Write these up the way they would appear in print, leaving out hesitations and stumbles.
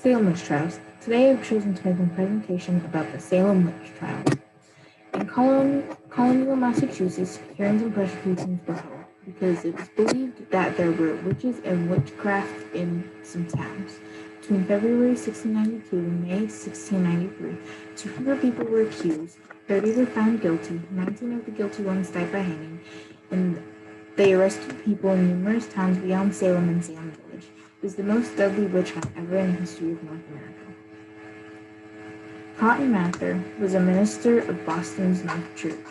Salem witch trials. Today I've chosen to make a presentation about the Salem witch trials. In colonial Massachusetts, hearings and prosecutions were held because it was believed that there were witches and witchcraft in some towns. Between February 1692 and May 1693, 200 people were accused, 30 were found guilty, 19 of the guilty ones died by hanging, and they arrested people in numerous towns beyond Salem and Salem Village. It was the most deadly witch hunt ever in the history of North America. Cotton Mather was a minister of Boston's North Church.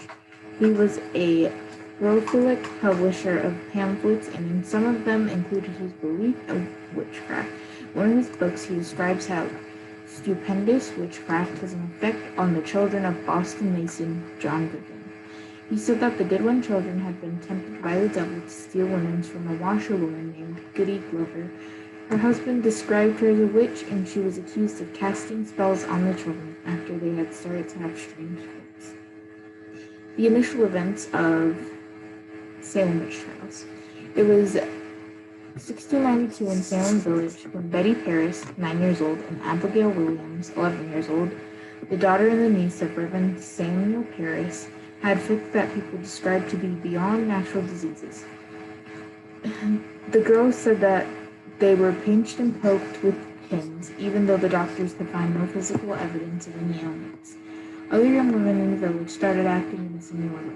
He was a prolific publisher of pamphlets, and some of them included his belief of witchcraft. In one of his books, he describes how stupendous witchcraft has an effect on the children of Boston Mason John Brigham. He said that the Goodwin children had been tempted by the devil to steal linens from a washerwoman named Goody Glover. Her husband described her as a witch, and she was accused of casting spells on the children after they had started to have strange fits. The initial events of Salem witch trials. It was 1692 in Salem Village when Betty Paris, 9 years old, and Abigail Williams, 11 years old, the daughter and the niece of Reverend Samuel Paris, had fits that people described to be beyond natural diseases. The girls said that they were pinched and poked with pins, even though the doctors could find no physical evidence of any ailments. Other young women in the village started acting in a similar way.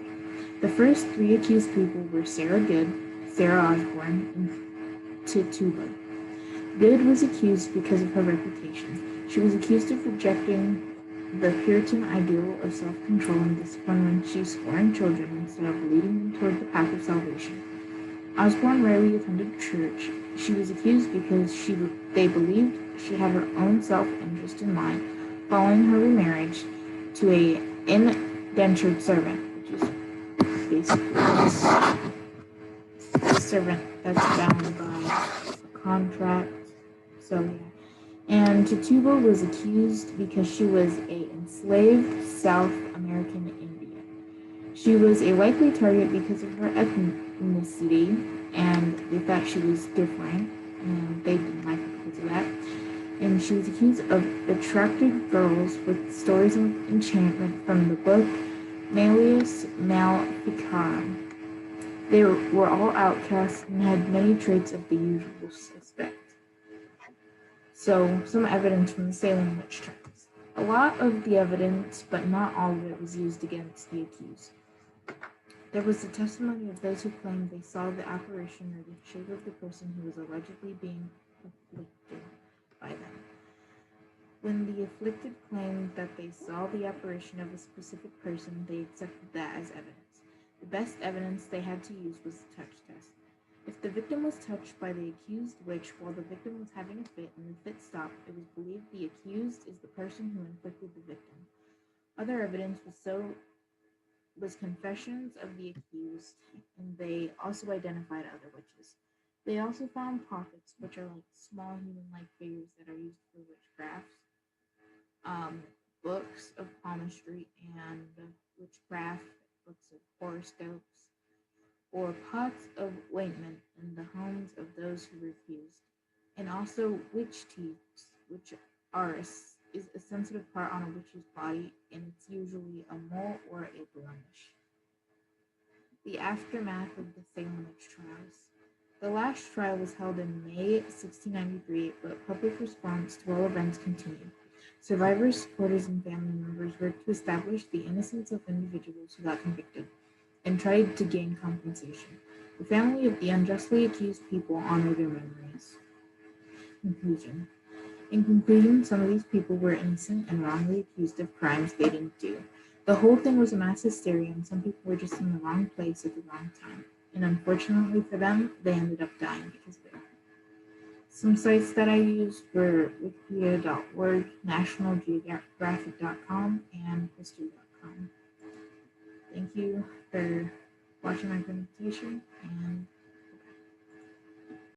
The first 3 accused people were Sarah Good, Sarah Osborne, and Tituba. Good was accused because of her reputation. She was accused of rejecting the Puritan ideal of self-control and discipline when she scorned children instead of leading them toward the path of salvation. Osborne rarely attended church. She was accused because they believed she had her own self-interest in mind, following her remarriage to a indentured servant, which is basically a servant that's bound by a contract. So yeah. And Tituba was accused because she was an enslaved South American Indian. She was a likely target because of her ethnicity, and they thought she was different, and they didn't like her because of that. And she was accused of attracting girls with stories of enchantment from the book Malleus Maleficarum. They were all outcasts and had many traits of the usual suspect. So, some evidence from the Salem witch trials. A lot of the evidence, but not all of it, was used against the accused. There was the testimony of those who claimed they saw the apparition or the shape of the person who was allegedly being afflicted by them. When the afflicted claimed that they saw the apparition of a specific person, they accepted that as evidence. The best evidence they had to use was the touch test. If the victim was touched by the accused witch while the victim was having a fit and the fit stopped, it was believed the accused is the person who inflicted the victim. Other evidence was confessions of the accused, and they also identified other witches. They also found pockets, which are like small human-like figures that are used for witchcraft, books of palmistry and witchcraft, books of horoscopes, or pots of ointment in the homes of those who were accused, and also witch teeth, which is a sensitive part on a witch's body, and it's usually a mole or a blemish. The aftermath of the Salem witch trials. The last trial was held in May 1693, but public response to all events continued. Survivors, supporters, and family members worked to establish the innocence of individuals who got convicted and tried to gain compensation. The family of the unjustly accused people honor their memories. Conclusion. In conclusion, some of these people were innocent and wrongly accused of crimes they didn't do. The whole thing was a mass hysteria, and some people were just in the wrong place at the wrong time. And unfortunately for them, they ended up dying because of it. Some sites that I used were wikipedia.org, nationalgeographic.com, and history.com. Thank you for watching my presentation, and